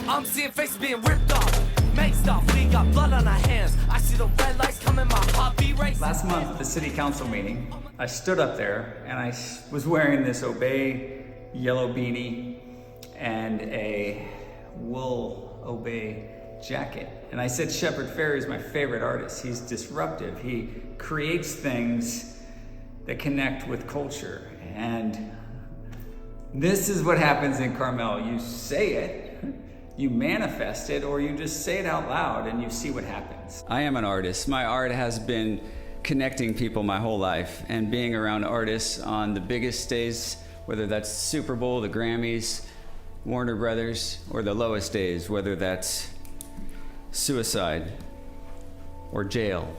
I'm seeing faces being ripped off, maxed off. We got blood on our hands. I see the red lights coming, my heart beat racing. Last month at the city council meeting, I stood up there and I was wearing this Obey yellow beanie and a wool Obey jacket. And I said Shepard Fairey is my favorite artist. He's disruptive. He creates things that connect with culture. And this is what happens in Carmel. You say it, you manifest it, or you just say it out loud and you see what happens. I am an artist. My art has been connecting people my whole life and being around artists on the biggest stage, whether that's Super Bowl, the Grammys, Warner Brothers, or the lowest days, whether that's suicide or jail.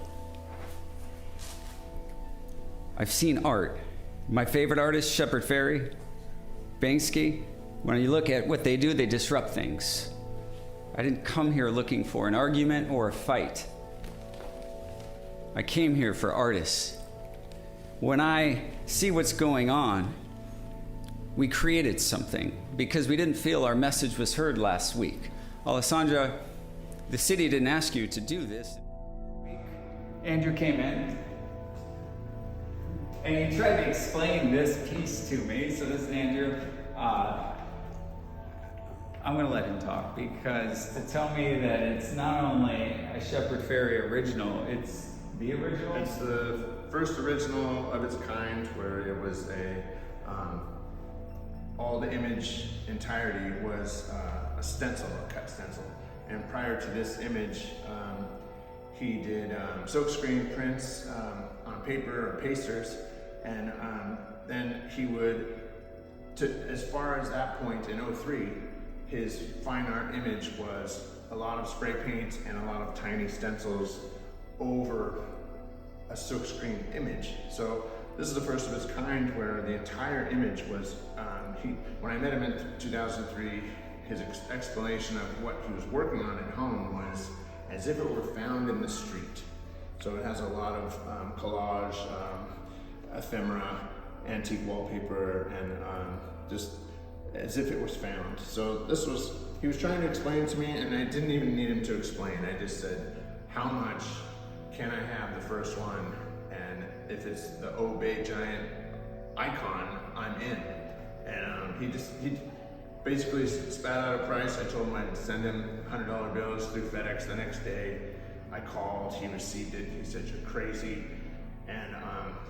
I've seen art. My favorite artist, Shepard Fairey, Banksy, when you look at what they do, they disrupt things. I didn't come here looking for an argument or a fight. I came here for artists. When I see what's going on, we created something because we didn't feel our message was heard last week. Alessandra, the city didn't ask you to do this. Andrew came in and he tried to explain this piece to me. So this is Andrew. I'm gonna let him talk because to tell me that it's not only a Shepard Fairey original, it's the original? It's the first original of its kind where it was all the image entirety was a stencil, a cut stencil. And prior to this image, he did silkscreen prints on paper or pasters, and then he would, as far as that point in '03, his fine art image was a lot of spray paint and a lot of tiny stencils over a silkscreen image. So this is the first of its kind where the entire image was, when I met him in 2003, his explanation of what he was working on at home was as if it were found in the street. So it has a lot of collage, ephemera, antique wallpaper, and just as if it was found. So this was, he was trying to explain to me, and I didn't even need him to explain. I just said, how much can I have the first one? And if it's the Obey giant icon, I'm in. And he basically spat out a price. I told him I'd send him $100 bills through FedEx the next day. I called, he received it. He said, you're crazy. And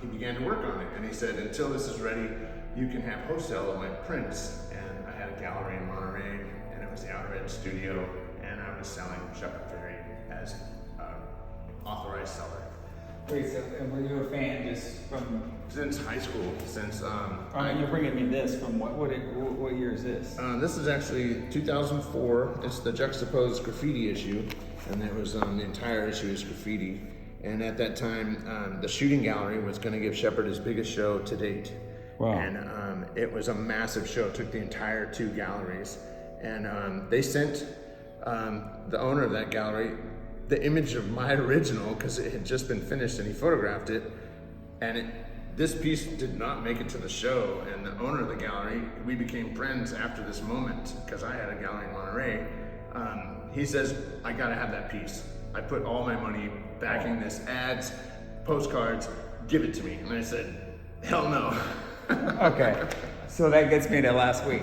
he began to work on it. And he said, until this is ready, you can have wholesale of my prints. And I had a gallery in Monterey, and it was the Outer Edge Studio, and I was selling Shepard Fairey as authorized seller. Wait, so were you a fan just from? Since high school, since you're bringing me this from what year is this? This is actually 2004. It's the juxtaposed graffiti issue, and it was the entire issue is graffiti. And at that time, the shooting gallery was going to give Shepard his biggest show to date. Wow. And it was a massive show. It took the entire 2 galleries, and they sent the owner of that gallery the image of my original because it had just been finished, and he photographed it, and this piece did not make it to the show. And the owner of the gallery, we became friends after this moment because I had a gallery in Monterey. He says, I gotta have that piece. I put all my money backing this, ads, postcards, give it to me. And I said, hell no. Okay, so that gets me to last week.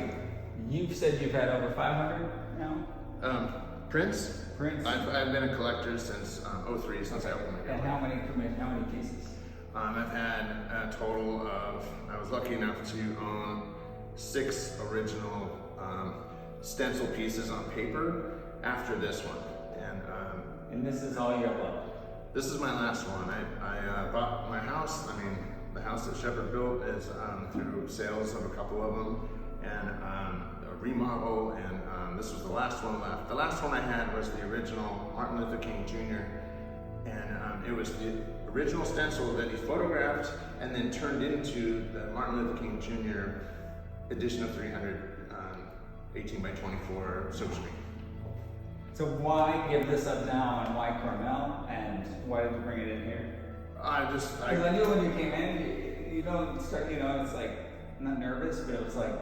You've said you've had over 500 now? Prints? Prints. I've been a collector since '03, since I opened my gallery. And how many pieces? I've had a total of, I was lucky enough to own 6 original stencil pieces on paper after this one. And this is all you have left? This is my last one. I bought my house. I mean, the house that Shepard built is through sales of a couple of them, and a remodel, and this was the last one left. The last one I had was the original Martin Luther King Jr., and it was the original stencil that he photographed and then turned into the Martin Luther King Jr. edition of 300 18 by 24 silkscreen. So why give this up now, and why Carmel, and why did you bring it in here? Because I knew when you came in, you don't start, it's like, I'm not nervous, but it was like,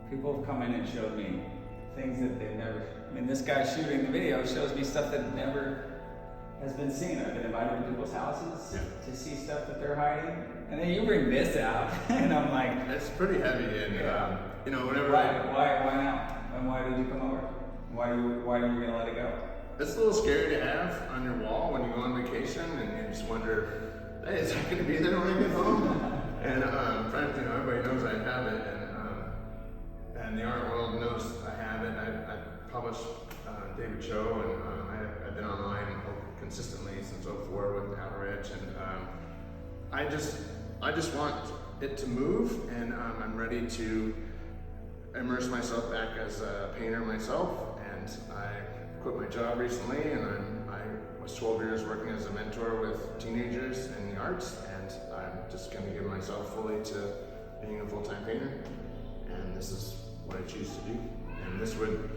people have come in and showed me things that they've never. I mean, this guy shooting the video shows me stuff that never has been seen. I've been invited to people's houses to see stuff that they're hiding, and then you bring this out, and I'm like, it's pretty heavy, and you know, whenever why now? And why did you come over? Why are you gonna let it go? It's a little scary to have on your wall when you go on vacation, and you just wonder, hey, is it gonna be there when I get home? And frankly, you know, everybody knows I have it, and the art world knows I have it. I published David Choe, and I've been online consistently since '04 with Outer Edge, and I just want it to move, and I'm ready to immerse myself back as a painter myself. And I quit my job recently, and I was 12 years working as a mentor with teenagers in the arts, and I'm just going to give myself fully to being a full-time painter, and this is what I choose to do, and this would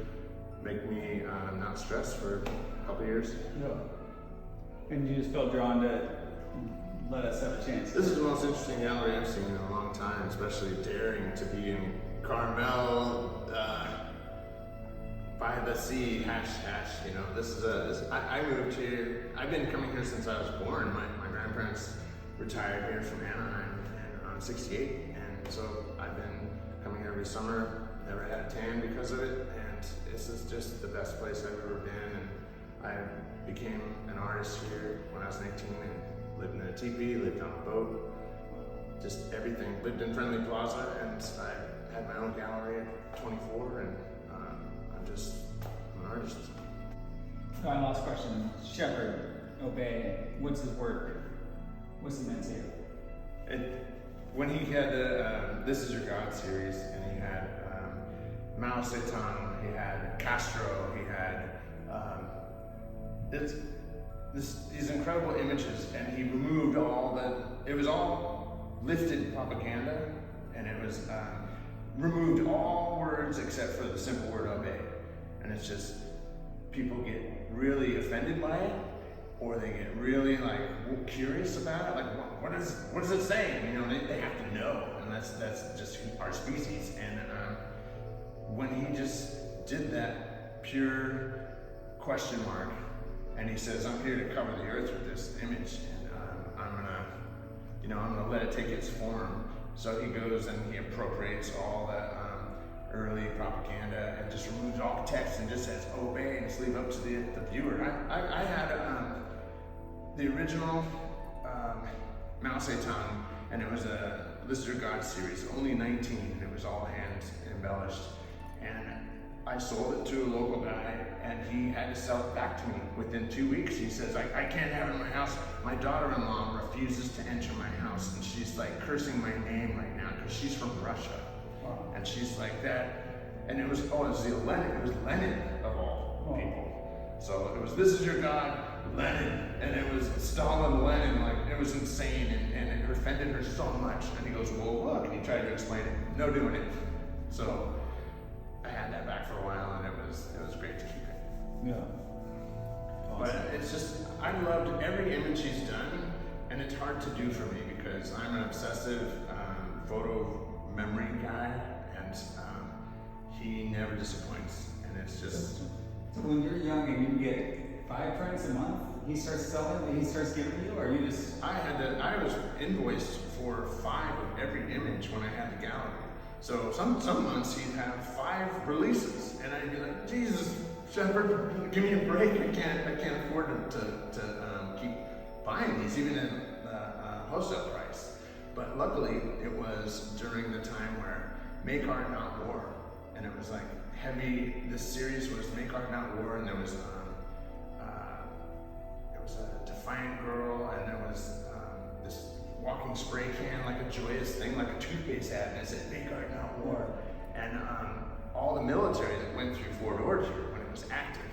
make me not stressed for a couple years. No. And you just felt drawn to let us have a chance. This is the most interesting gallery I've seen in a long time, especially daring to be in Carmel-By-The-Sea, you know, I moved here, I've been coming here since I was born. My grandparents retired here from Anaheim, and I'm 68, and so I've been coming here every summer, never had a tan because of it, and this is just the best place I've ever been, and I became an artist here when I was 19 and lived in a teepee, lived on a boat, just everything. Lived in Friendly Plaza, and I had my own gallery at 24, and I'm an artist. My last question, Shepard, Obey, what's his work? What's he meant to you? When he had the This Is Your God series, and he had Mao Zedong, he had Castro, he had these incredible images, and he removed it was all lifted propaganda, and it was removed all words except for the simple word obey. And it's just, people get really offended by it, or they get really curious about it, what does it say? You know, they have to know, and that's just our species. And when he just did that pure question mark, and he says, I'm here to cover the earth with this image, and I'm gonna let it take its form. So he goes and he appropriates all the early propaganda and just removes all text and just says obey, and just leave up to the viewer. I had the original Mao Zedong, and it was a This Is Your God series, only 19, and it was all hand embellished. And I sold it to a local guy, and he had to sell it back to me within 2 weeks. He says, I can't have it in my house. My daughter-in-law refuses to enter my house, and she's cursing my name right now because she's from Russia. Wow. And she's like that. And it was Lenin of all people. So it was This Is Your God, Lenin, and it was Stalin, Lenin, it was insane, and it offended her so much. And he goes, well, look, and he tried to explain it. No doing it. So I had that back for a while, and it was great to keep it. Yeah. Awesome. But it's just, I loved every image he's done, and it's hard to do for me because I'm an obsessive photo memory guy, and he never disappoints, and it's just. So when you're young and you get 5 prints a month, he starts selling and he starts giving you, or you just? I was invoiced for 5 of every image when I had the gallery. So some months he'd have 5 releases, and I'd be like, Jesus, Shepard, give me a break. I can't afford to keep buying these, even at the wholesale price. But luckily, it was during the time where Make Art Not War, and it was heavy. This series was Make Art Not War, and there was a Defiant Girl, and there was this walking spray can, a joyous thing, like a toothpaste ad, and it said Make Art Not War. And all the military that went through Fort Ord here when it was active,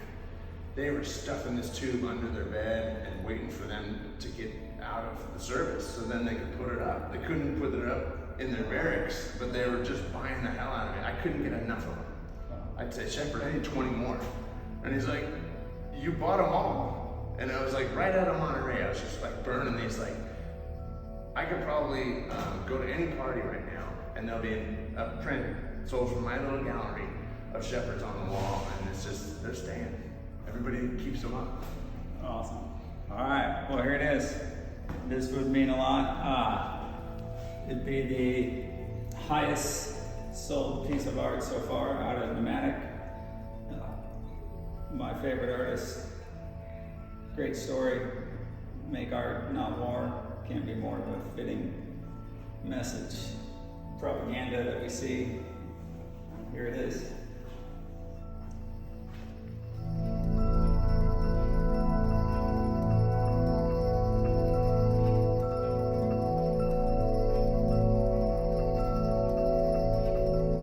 they were stuffing this tube under their bed and waiting for them to get out of the service so then they could put it up. They couldn't put it up in their barracks, but they were just buying the hell out of it. I couldn't get enough of them. I'd say, Shepard, I need 20 more. And he's like, you bought them all. And I was right out of Monterey, I was just burning these, I could probably go to any party right now, and there'll be a print sold from my little gallery of Shepards on the wall, and it's just, they're staying. Everybody keeps them up. Awesome. All right, well, here it is. This would mean a lot. It'd be the highest sold piece of art so far out of Nematic. My favorite artist. Great story. Make art, not war. Can't be more of a fitting message. Propaganda that we see. Here it is.